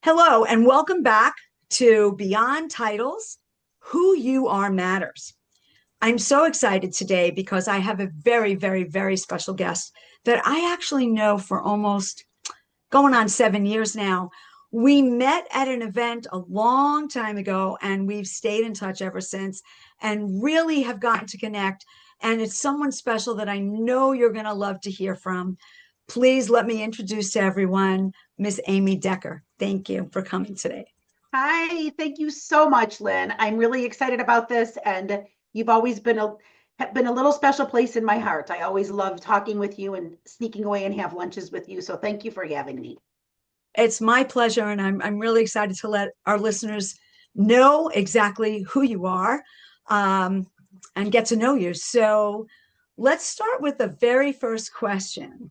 Hello, and welcome back to Beyond Titles, Who You Are Matters. I'm so excited today because I have a very, very, very special guest that I actually know for almost going on 7 years now. We met at an event a long time ago, and we've stayed in touch ever since and really have gotten to connect. And it's someone special that I know you're going to love to hear from. Please let me introduce to everyone Miss Amy Decker. Thank you for coming today. Hi, thank you so much, Lynn. I'm really excited about this, and you've always been a little special place in my heart. I always love talking with you and sneaking away and have lunches with you. So thank you for having me. It's my pleasure, and I'm really excited to let our listeners know exactly who you are um, and get to know you. So let's start with the very first question.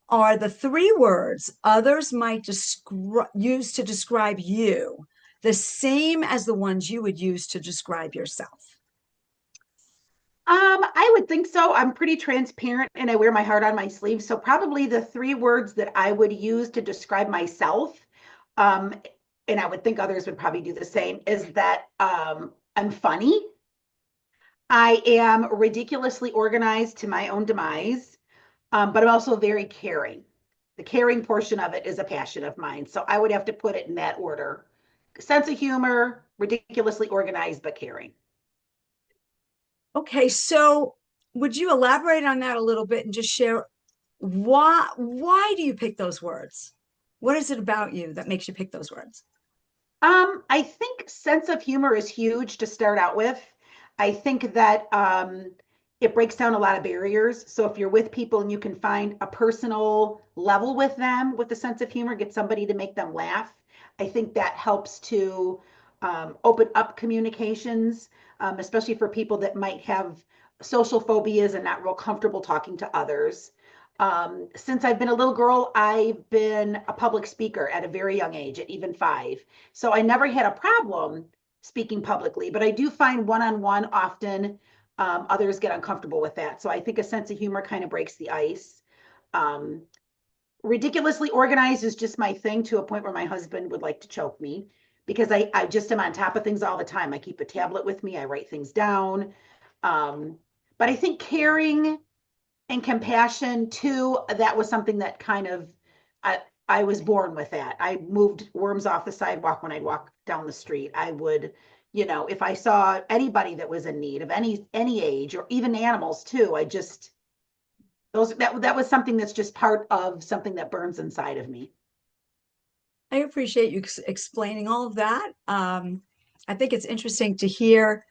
Are the three words others might use to describe you the same as the ones you would use to describe yourself? I would think so. I'm pretty transparent and I wear my heart on my sleeve. So probably the three words that I would use to describe myself, um, and I would think others would probably do the same, is that I'm funny. I am ridiculously organized to my own demise, but I'm also very caring. The caring portion of it is a passion of mine. So I would have to put it in that order. Sense of humor, ridiculously organized, but caring. Okay, so would you elaborate on that a little bit and just share why do you pick those words? What is it about you that makes you pick those words? I think sense of humor is huge to start out with. I think that it breaks down a lot of barriers. So if you're with people and you can find a personal level with them with a sense of humor, get somebody to make them laugh, I think that helps to open up communications, especially for people that might have social phobias and not real comfortable talking to others. Since I've been a little girl, I've been a public speaker at a very young age, at even 5. So I never had a problem speaking publicly, but I do find one on one often others get uncomfortable with that. So I think a sense of humor kind of breaks the ice. Um, Ridiculously organized is just my thing to a point where my husband would like to choke me because I just am on top of things all the time. I keep a tablet with me, I write things down. Um, but I think caring and compassion too, that was something that kind of I was born with that. I moved worms off the sidewalk when I'd walk down the street. I would, if I saw anybody that was in need of any age or even animals too, I just that was something that's just part of something that burns inside of me. I appreciate you explaining all of that. I think it's interesting to hear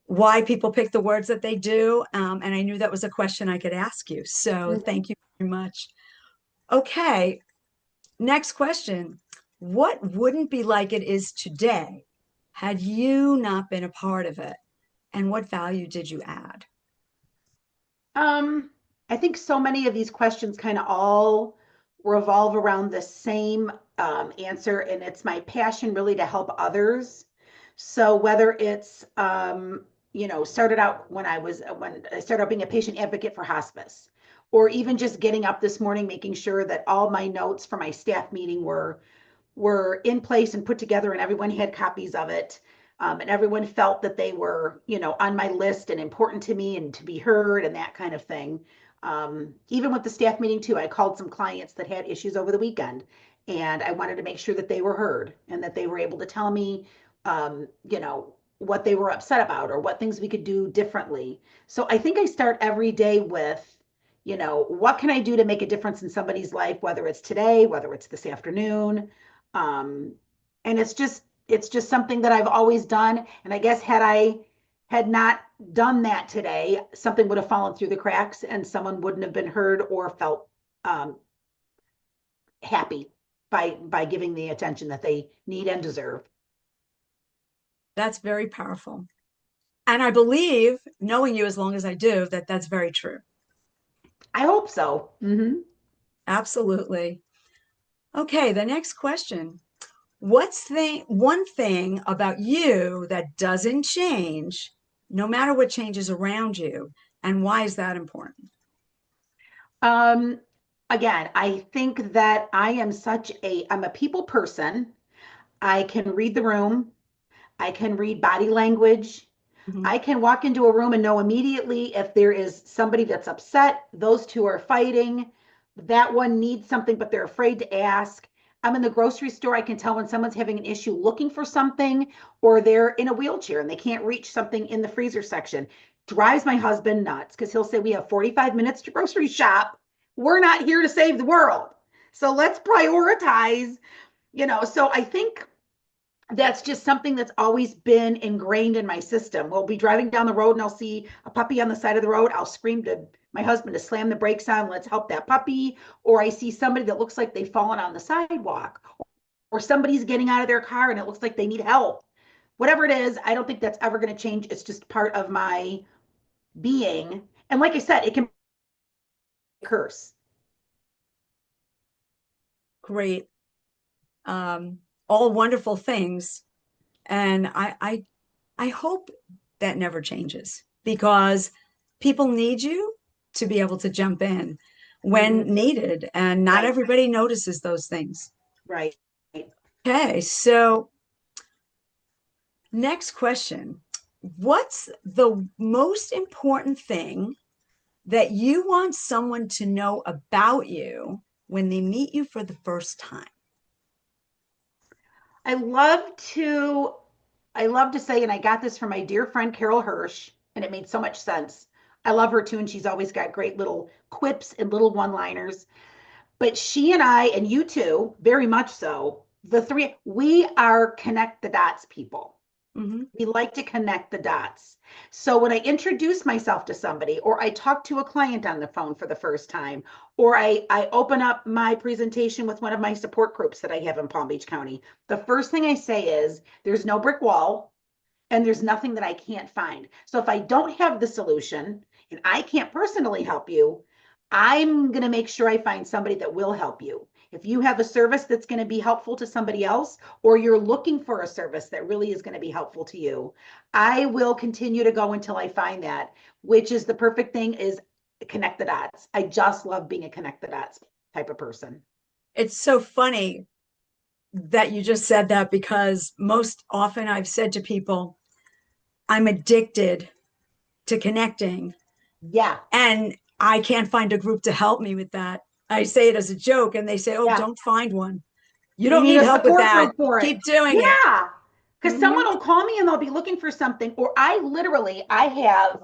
why people pick the words that they do. And I knew that was a question I could ask you. So Mhm. thank you very much. Okay, next question. What wouldn't be like it is today had you not been a part of it? And what value did you add? Um, I think so many of these questions kind of all revolve around the same answer, and it's my passion really to help others. So whether it's started out when I started out being a patient advocate for hospice, or even just getting up this morning, making sure that all my notes for my staff meeting were in place and put together and everyone had copies of it. And everyone felt that they were, on my list and important to me and to be heard and that kind of thing. Even with the staff meeting too, I called some clients that had issues over the weekend and I wanted to make sure that they were heard and that they were able to tell me, what they were upset about or what things we could do differently. So I think I start every day with, what can I do to make a difference in somebody's life, whether it's today, whether it's this afternoon, um, and it's just something that I've always done. And I guess had I had not done that today, something would have fallen through the cracks and someone wouldn't have been heard or felt um, happy by giving the attention that they need and deserve. That's very powerful. And I believe, knowing you as long as I do, that that's very true. I hope so. Absolutely. Okay, the next question. One thing about you that doesn't change, no matter what changes around you, and why is that important? Um, again, I think that I'm a people person. I can read the room. I can read body language. Mhm. I can walk into a room and know immediately if there is somebody that's upset, those two are fighting, that one needs something, but they're afraid to ask. I'm in the grocery store. I can tell when someone's having an issue looking for something, or they're in a wheelchair and they can't reach something in the freezer section. Drives my husband nuts because he'll say, we have 45 minutes to grocery shop. We're not here to save the world. So let's prioritize, So I think that's just something that's always been ingrained in my system. We'll be driving down the road and I'll see a puppy on the side of the road. I'll scream to my husband to slam the brakes on, let's help that puppy. Or I see somebody that looks like they've fallen on the sidewalk, or somebody's getting out of their car and it looks like they need help. Whatever it is, I don't think that's ever going to change. It's just part of my being. And like I said, it can be a curse. Great. All wonderful things. And I hope that never changes because people need you to be able to jump in when Mm-hmm. needed, and not Right, everybody notices those things. right. Okay, so next question. What's the most important thing that you want someone to know about you when they meet you for the first time? I love to I love to say, and I got this from my dear friend Carol Hirsch, and it made so much sense. I love her too, and she's always got great little quips and little one-liners. But she and I, and you too, very much so, the three, we are connect the dots people. Mhm. We like to connect the dots. So when I introduce myself to somebody, or I talk to a client on the phone for the first time, or I open up my presentation with one of my support groups that I have in Palm Beach County, the first thing I say is there's no brick wall and there's nothing that I can't find. So if I don't have the solution and I can't personally help you, I'm going to make sure I find somebody that will help you. If you have a service that's going to be helpful to somebody else, or you're looking for a service that really is going to be helpful to you, I will continue to go until I find that, which is the perfect thing is connect the dots. I just love being a connect the dots type of person. It's so funny that you just said that because most often I've said to people, I'm addicted to connecting Yeah. and I can't find a group to help me with that. I say it as a joke and they say, oh, Yeah. don't find one. You You don't need need a help with support that. group for it. Keep doing it. Yeah. Because Mm-hmm. someone will call me and they'll be looking for something, or I have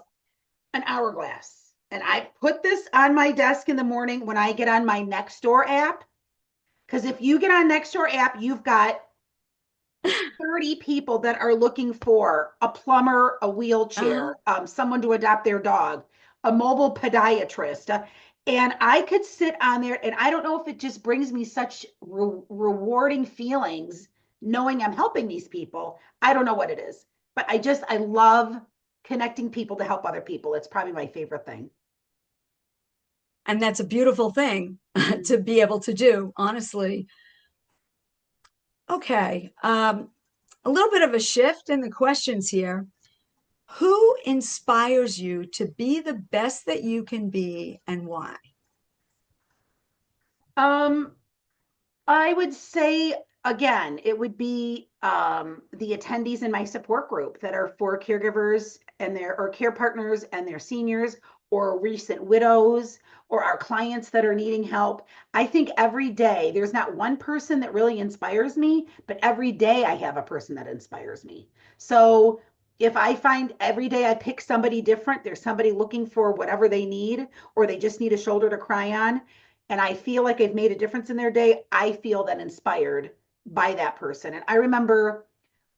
an hourglass and I put this on my desk in the morning when I get on my Nextdoor app. Because if you get on Nextdoor app, you've got 30 people that are looking for a plumber, a Uh-huh. wheelchair, someone to adopt their dog, a mobile podiatrist. And I could sit on there, and I don't know if it just brings me such rewarding feelings knowing I'm helping these people. I don't know what it is, but I love connecting people to help other people. It's probably my favorite thing. And that's a beautiful thing Mhm. to be able to do, honestly. Okay. A little bit of a shift in the questions here. Who inspires you to be the best that you can be and why? Um, I would say again, it would be the attendees in my support group that are for caregivers and their or care partners and their seniors, or recent widows, or our clients that are needing help. I think every day there's not one person that really inspires me, but every day I have a person that inspires me. So if I find every day I pick somebody different, there's somebody looking for whatever they need, or they just need a shoulder to cry on, and I feel like I've made a difference in their day, I feel then inspired by that person. And I remember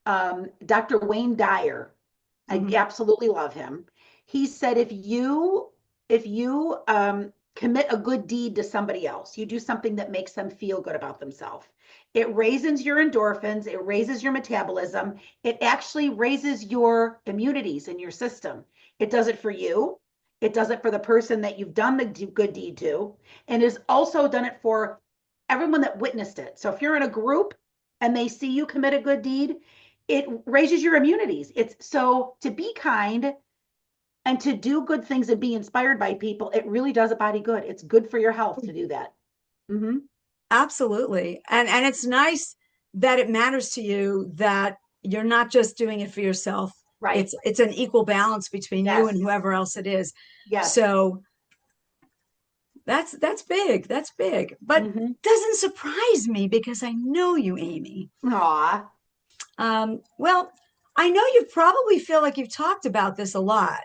Dr. Wayne Dyer. I Mhm. absolutely love him. He said, if you commit a good deed to somebody else, you do something that makes them feel good about themselves. It raises your endorphins, it raises your metabolism, it actually raises your immunities in your system. It does it for you, it does it for the person that you've done the good deed to, and has also done it for everyone that witnessed it. So if you're in a group and they see you commit a good deed, it raises your immunities. It's so to be kind, And to do good things and be inspired by people, it really does a body good. It's good for your health to do that. Mm-hmm. Absolutely. And it's nice that it matters to you that you're not just doing it for yourself. Right. It's an equal balance between you and Yes. whoever else it is. Yes. So that's big. That's big. But Mm-hmm. doesn't surprise me because I know you, Amy. Aw. Well, I know you probably feel like you've talked about this a lot,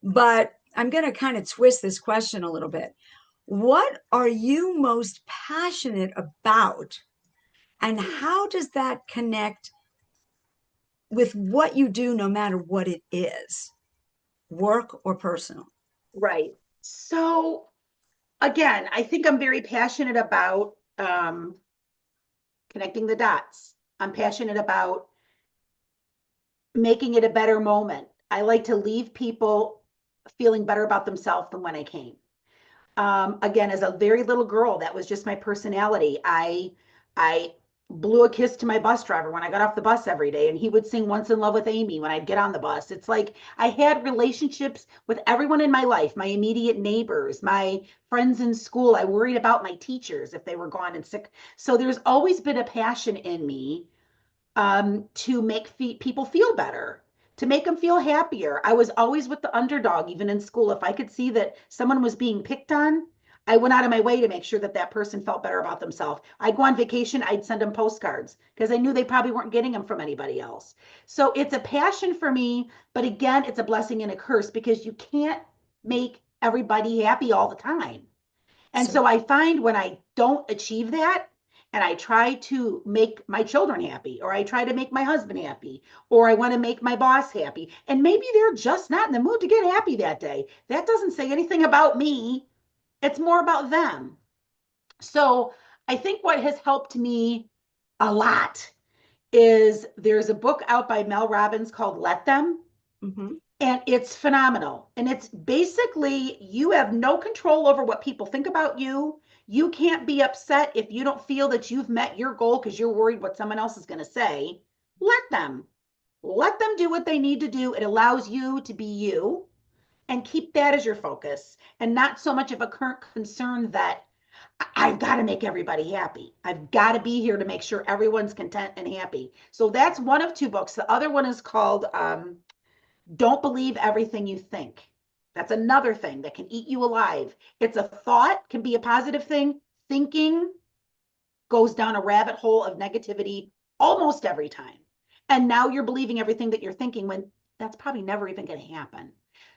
but I'm going to kind of twist this question a little bit. What are you most passionate about, and how does that connect with what you do, no matter what it is, work or personal? Right. So again, I think I'm very passionate about connecting the dots. I'm passionate about making it a better moment. I like to leave people feeling better about themselves than when I came. Again, as a very little girl, that was just my personality. I blew a kiss to my bus driver when I got off the bus every day, and he would sing Once in Love with Amy when I'd get on the bus. It's like I had relationships with everyone in my life, my immediate neighbors, my friends in school. I worried about my teachers if they were gone and sick. So there's always been a passion in me to make people feel better, to make them feel happier. I was always with the underdog, even in school. If I could see that someone was being picked on, I went out of my way to make sure that that person felt better about themselves. I'd go on vacation, I'd send them postcards because I knew they probably weren't getting them from anybody else. So it's a passion for me, but again, it's a blessing and a curse because you can't make everybody happy all the time. And So so I find when I don't achieve that, and I try to make my children happy, or I try to make my husband happy, or I want to make my boss happy, and maybe they're just not in the mood to get happy that day. That doesn't say anything about me. It's more about them. So I think what has helped me a lot is there's a book out by Mel Robbins called Let Them, mhm. and it's phenomenal. And it's basically you have no control over what people think about you. You can't be upset if you don't feel that you've met your goal because you're worried what someone else is going to say. Let them. Let them do what they need to do. It allows you to be you and keep that as your focus and not so much of a current concern that I've got to make everybody happy. I've got to be here to make sure everyone's content and happy. So that's one of two books. The other one is called Don't Believe Everything You Think. That's another thing that can eat you alive. It's a thought, can be a positive thing. Thinking goes down a rabbit hole of negativity almost every time. And now you're believing everything that you're thinking when that's probably never even going to happen.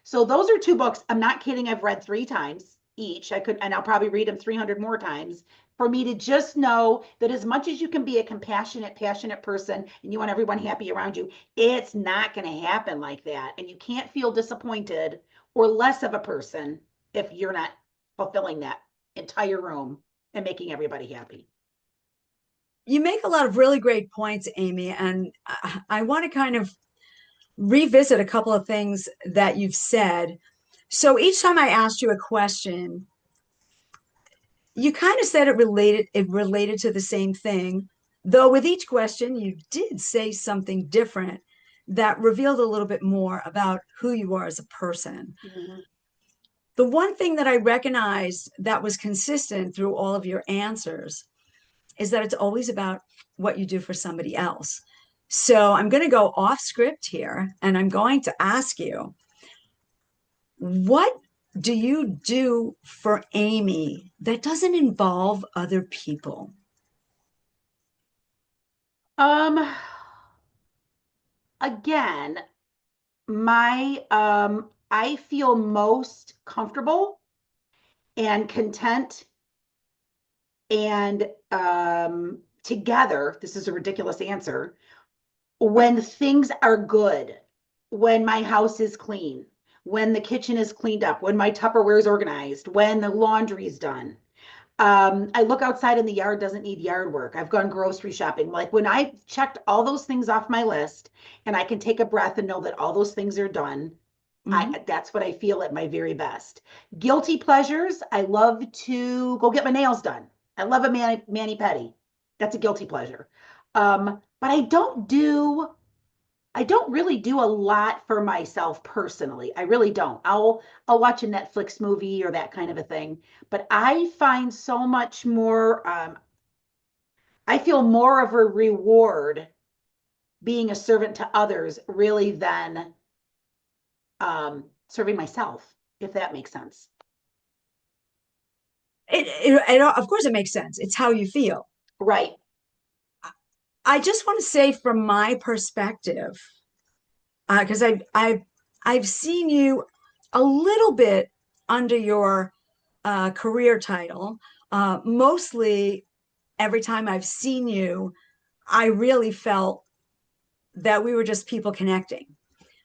So those are two books. I'm not kidding. I've read 3 times each. I could, and I'll probably read them 300 more times for me to just know that as much as you can be a compassionate, passionate person and you want everyone happy around you, it's not going to happen like that. And you can't feel disappointed or less of a person if you're not fulfilling that entire room and making everybody happy. You make a lot of really great points, Amy, and I want to kind of revisit a couple of things that you've said. So each time I asked you a question, you kind of said it related to the same thing, though with each question you did say something different that revealed a little bit more about who you are as a person. Mhm. The one thing that I recognized that was consistent through all of your answers is that it's always about what you do for somebody else. So I'm going to go off script here and I'm going to ask you, what do you do for Amy that doesn't involve other people? Um, again, my I feel most comfortable and content and together, this is a ridiculous answer, when things are good, when my house is clean, when the kitchen is cleaned up, when my Tupperware is organized, when the laundry is done. I look outside and the yard doesn't need yard work. I've gone grocery shopping. Like when I checked all those things off my list and I can take a breath and know that all those things are done, Mhm. that's what I feel at my very best. Guilty pleasures. I love to go get my nails done. I love a mani pedi. That's a guilty pleasure. But I don't do I don't really do a lot for myself personally. I really don't. I'll watch a Netflix movie or that kind of a thing, but I find so much more I feel more of a reward being a servant to others really than serving myself, if that makes sense. Of course, it makes sense. It's how you feel. Right. I just want to say, from my perspective, because I've seen you a little bit under your career title. Mostly, every time I've seen you, I really felt that we were just people connecting,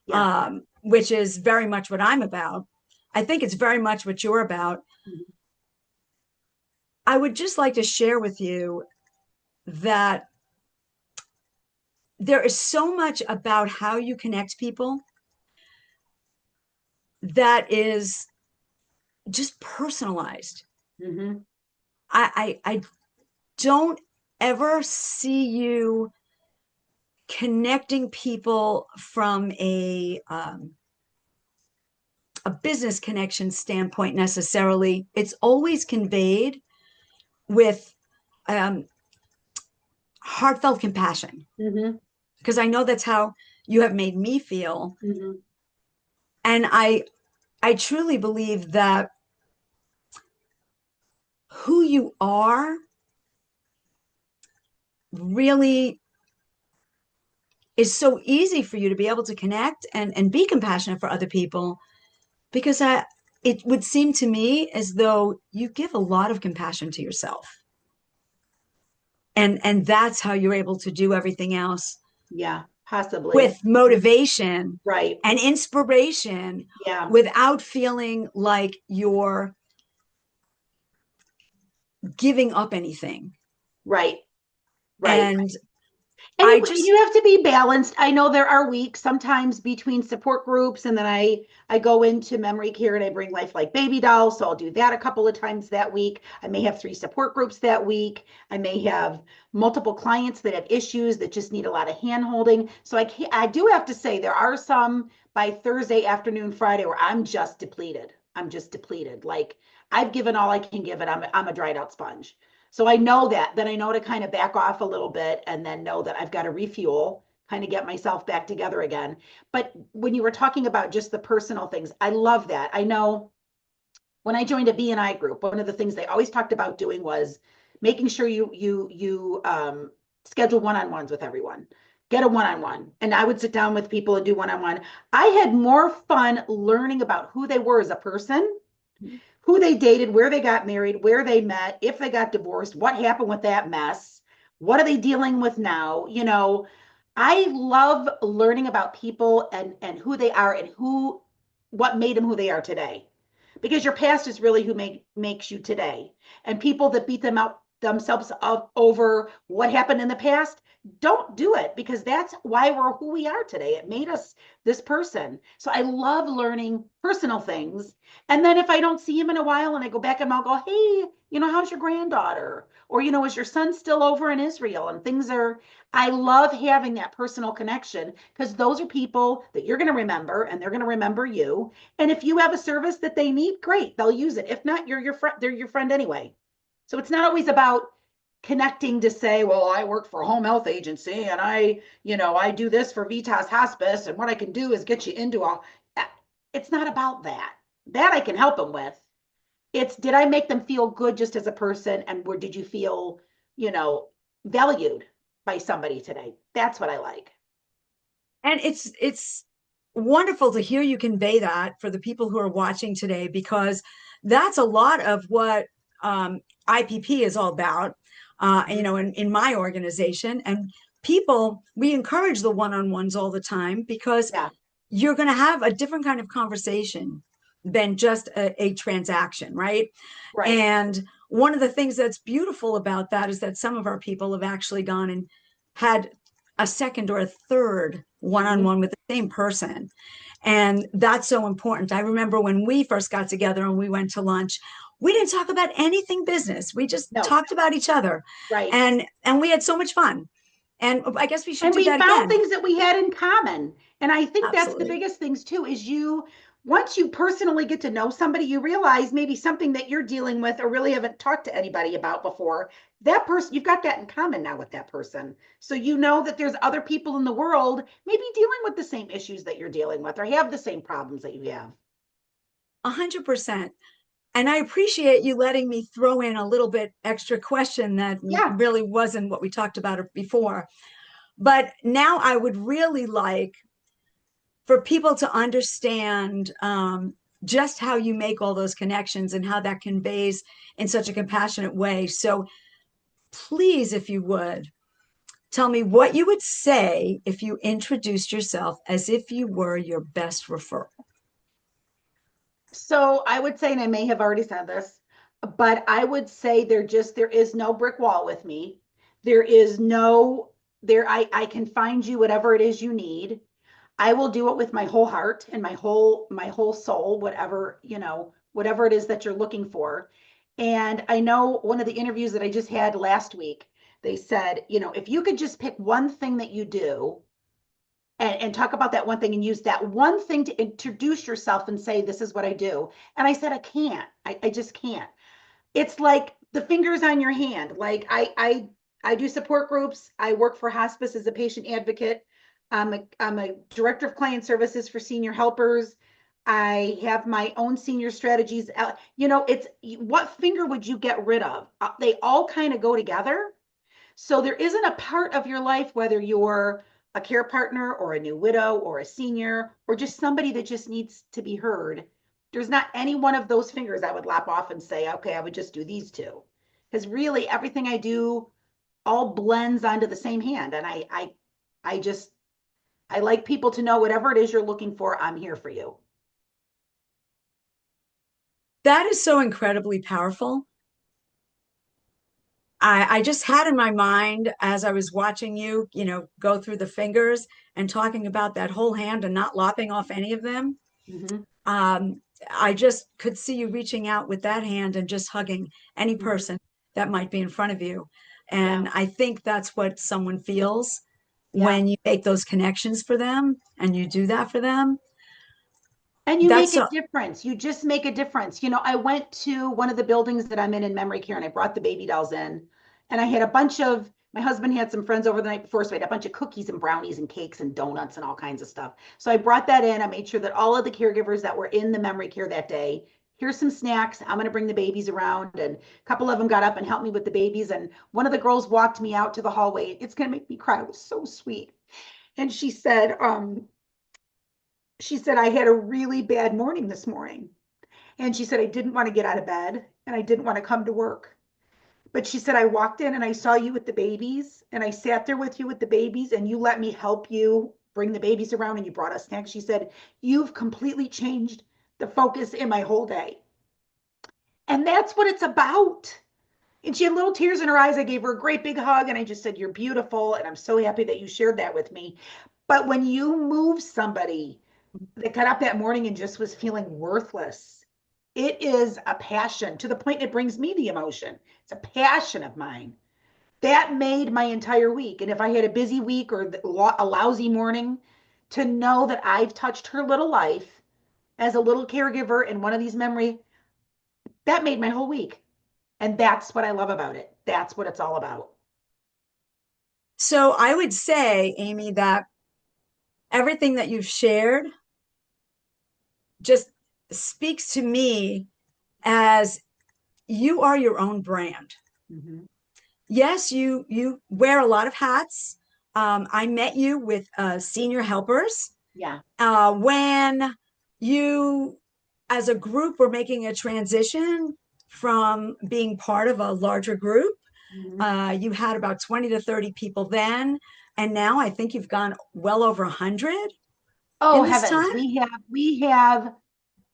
Yeah. which is very much what I'm about. I think it's very much what you're about. Mhm. I would just like to share with you that there is so much about how you connect people that is just personalized. Mhm. I don't ever see you connecting people from a business connection standpoint necessarily. It's always conveyed with um, heartfelt compassion, Mhm. because I know that's how you have made me feel. Mhm. And I truly believe that who you are really is so easy for you to be able to connect and be compassionate for other people, because it would seem to me as though you give a lot of compassion to yourself, and that's how you're able to do everything else Yeah, possibly. with motivation Right. and inspiration, Yeah. without feeling like you're giving up anything. Right. Right. And And I you just have to be balanced. I know there are weeks sometimes between support groups, and then I go into memory care and I bring life like baby dolls. So I'll do that a couple of times that week. I may have 3 support groups that week. I may have multiple clients that have issues that just need a lot of hand holding. So I do have to say there are some by Thursday afternoon, Friday where I'm just depleted. I'm just depleted. Like I've given all I can give it. I'm a dried out sponge. So I know that, then I know to kind of back off a little bit and then know that I've got to refuel, kind of get myself back together again. But when you were talking about just the personal things, I love that. I know when I joined a BNI group, one of the things they always talked about doing was making sure you schedule one-on-ones with everyone. Get a one-on-one. And I would sit down with people and do one-on-one. I had more fun learning about who they were as a person, who they dated, where they got married, where they met, if they got divorced, what happened with that mess, what are they dealing with now? I love learning about people and who they are and who what made them who they are today. Because your past is really who makes you today. And people that beat them out themselves up over what happened in the past, don't do it, because that's why we're who we are today. It made us this person. So I love learning personal things. And then if I don't see him in a while and I go back and I'll go, hey, how's your granddaughter? Or, is your son still over in Israel? And I love having that personal connection, because those are people that you're going to remember and they're going to remember you. And if you have a service that they need, great, they'll use it. If not, you're your friend, they're your friend anyway. So it's not always about connecting to say, well, I work for a home health agency and I do this for Vitas Hospice, and what I can do is get you into all. It's not about that. That I can help them with. It's, did I make them feel good just as a person, and where did you feel, you know, valued by somebody today? That's what I like. and it's wonderful to hear you convey that for the people who are watching today, because that's a lot of what IPP is all about. Mhm. In my organization, and people, we encourage the one-on-ones all the time, because Yeah, you're going to have a different kind of conversation than just a transaction, right? right. And one of the things that's beautiful about that is that some of our people have actually gone and had a second or a third Mhm. one-on-one with the same person. And that's so important. I remember when we first got together and we went to lunch, we didn't talk about anything business. We just No, talked about each other. right. And we had so much fun. And I guess we should And do we that found again. things that we had in common. And I think that's the Absolutely. biggest things too, is once you personally get to know somebody, you realize maybe something that you're dealing with or really haven't talked to anybody about before. That person, you've got that in common now with that person. So you know that there's other people in the world maybe dealing with the same issues that you're dealing with or have the same problems that you have. 100%. And I appreciate you letting me throw in a little bit extra question that Yeah. really wasn't what we talked about before. But now I would really like for people to understand just how you make all those connections and how that conveys in such a compassionate way. So please, if you would, tell me what you would say if you introduced yourself as if you were your best referral. So I would say, and I may have already said this, but I would say there is no brick wall with me. There is no there I can find you whatever it is you need. I will do it with my whole heart and my whole soul, whatever, whatever it is that you're looking for. And I know one of the interviews that I just had last week, they said, if you could just pick one thing that you do and talk about that one thing and use that one thing to introduce yourself and say, this is what I do. And I said, I can't. I just can't. It's like the fingers on your hand. Like I do support groups. I work for hospice as a patient advocate. I'm a director of client services for senior helpers. I have my own senior strategies. It's what finger would you get rid of? They all kind of go together. So there isn't a part of your life, whether you're a care partner or a new widow or a senior or just somebody that just needs to be heard. There's not any one of those fingers I would lop off and say, okay, I would just do these two. Because really everything I do all blends onto the same hand. And I just, I like people to know whatever it is you're looking for, I'm here for you. That is so incredibly powerful. I just had in my mind as I was watching you, go through the fingers and talking about that whole hand and not lopping off any of them. Mm-hmm. Um, I just could see you reaching out with that hand and just hugging any Mm-hmm. person that might be in front of you. Yeah. And I think that's what someone feels Yeah. when you make those connections for them and you do that for them. And you make That's a a, difference. You just make a difference. I went to one of the buildings that I'm in memory care and I brought the baby dolls in. And I had a bunch of, my husband had some friends over the night before. So I had a bunch of cookies and brownies and cakes and donuts and all kinds of stuff. So I brought that in. I made sure that all of the caregivers that were in the memory care that day, here's some snacks. I'm going to bring the babies around. And a couple of them got up and helped me with the babies. And one of the girls walked me out to the hallway. It's going to make me cry. It was so sweet. And she said, I had a really bad morning this morning. And she said, I didn't want to get out of bed and I didn't want to come to work. But she said, I walked in and I saw you with the babies and I sat there with you with the babies and you let me help you bring the babies around and you brought us snacks. She said, you've completely changed the focus in my whole day. And that's what it's about. And she had little tears in her eyes. I gave her a great big hug and I just said, you're beautiful. And I'm so happy that you shared that with me. But when you move somebody that got up that morning and just was feeling worthless, it is a passion to the point it brings me the emotion. It's a passion of mine. That made my entire week. And if I had a busy week or a lousy morning, to know that I've touched her little life as a little caregiver in one of these memory, that made my whole week. And that's what I love about it. That's what it's all about. so I would say, Amy, that everything that you've shared just speaks to me as you are your own brand. Mm-hmm. Yes, you wear a lot of hats. I met you with senior helpers Yeah. when you, as a group, were making a transition from being part of a larger group. Mm-hmm. You had about 20 to 30 people then, and now I think you've gone well over 100 Oh in this heavens, time. we have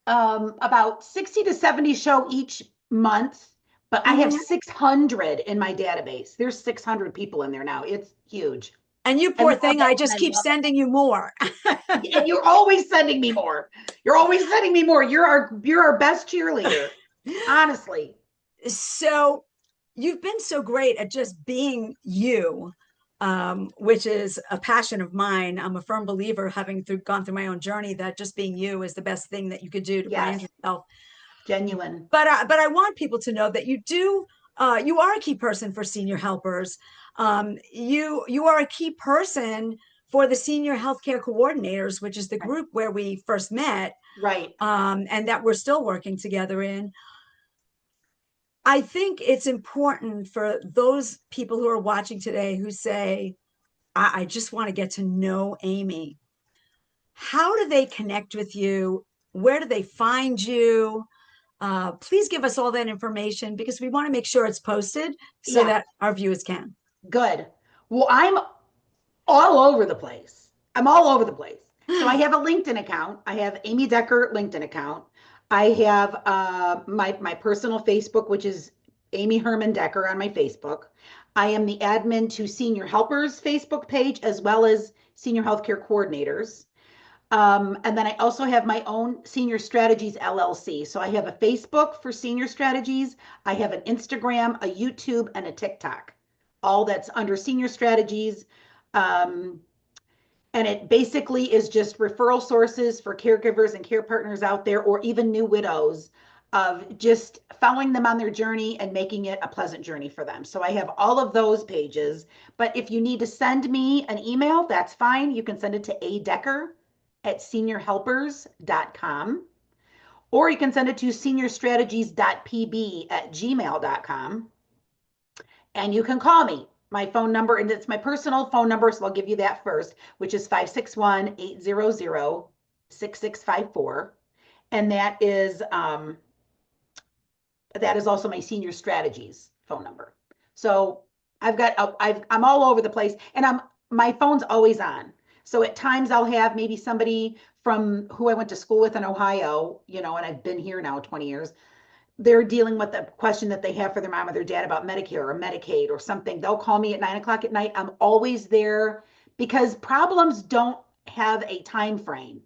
about 60 to 70 show each month, but I have Mhm. 600 in my database. There's 600 people in there now. It's huge. And you I poor love thing, it I and just I keep love sending you more. it. And you're always sending me more. You're always sending me more. You're our best cheerleader. Honestly. So you've been so great at just being you. which is a passion of mine. I'm a firm believer, having gone through my own journey, that just being you is the best thing that you could do to brand Yes, yourself. genuine. But I want people to know that you are a key person for senior helpers. You are a key person for the senior healthcare coordinators, which is the Right. group where we first met, Right. and that we're still working together in. I think it's important for those people who are watching today who say, I just want to get to know Amy. How do they connect with you? Where do they find you? Please give us all that information, because we want to make sure it's posted so Yeah, that our viewers can. good. Well, I'm all over the place. I'm all over the place. So I have a LinkedIn account. I have Amy Decker LinkedIn account. I have my personal Facebook, which is Amy Herman Decker on my Facebook. I am the admin to Senior Helpers Facebook page, as well as Senior Healthcare Coordinators. And then I also have my own Senior Strategies LLC. So I have a Facebook for Senior Strategies. I have an Instagram, a YouTube, and a TikTok. All that's under Senior Strategies. Um, and it basically is just referral sources for caregivers and care partners out there, or even new widows, of just following them on their journey and making it a pleasant journey for them. So I have all of those pages. But if you need to send me an email, that's fine. You can send it to adecker@seniorhelpers.com, or you can send it to seniorstrategies.pb@gmail.com. And you can call me. My phone number, and it's my personal phone number, so I'll give you that first, which is 561-800-6654. And that is also my Senior Strategies phone number. So I'm all over the place, and my phone's always on. So at times I'll have maybe somebody from who I went to school with in Ohio, and I've been here now 20 years. They're dealing with the question that they have for their mom or their dad about Medicare or Medicaid or something. They'll call me at 9 o'clock at night. I'm always there, because problems don't have a time frame.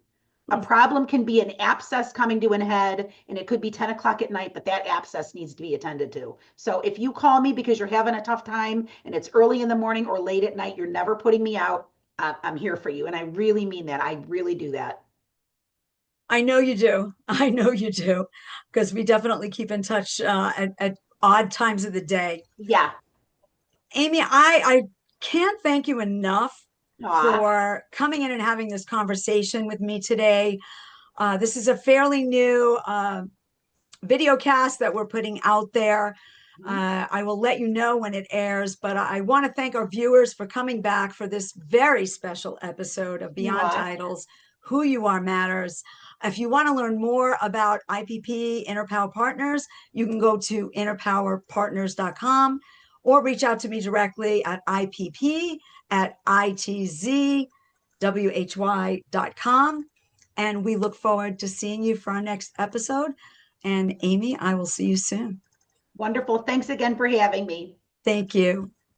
A problem can be an abscess coming to an head, and it could be 10 o'clock at night, but that abscess needs to be attended to. So if you call me because you're having a tough time and it's early in the morning or late at night, you're never putting me out. I'm here for you. And I really mean that. I really do that. I know you do. I know you do, because we definitely keep in touch at odd times of the day. Yeah. Amy, I can't thank you enough Aw. for coming in and having this conversation with me today. This is a fairly new video cast that we're putting out there. I will let you know when it airs, but I want to thank our viewers for coming back for this very special episode of Beyond Aw. Titles, Who You Are Matters. If you want to learn more about IPP, Inner Power Partners, you can go to innerpowerpartners.com, or reach out to me directly at ipp@itzwhy.com. And we look forward to seeing you for our next episode. And Amy, I will see you soon. Wonderful. Thanks again for having me. Thank you.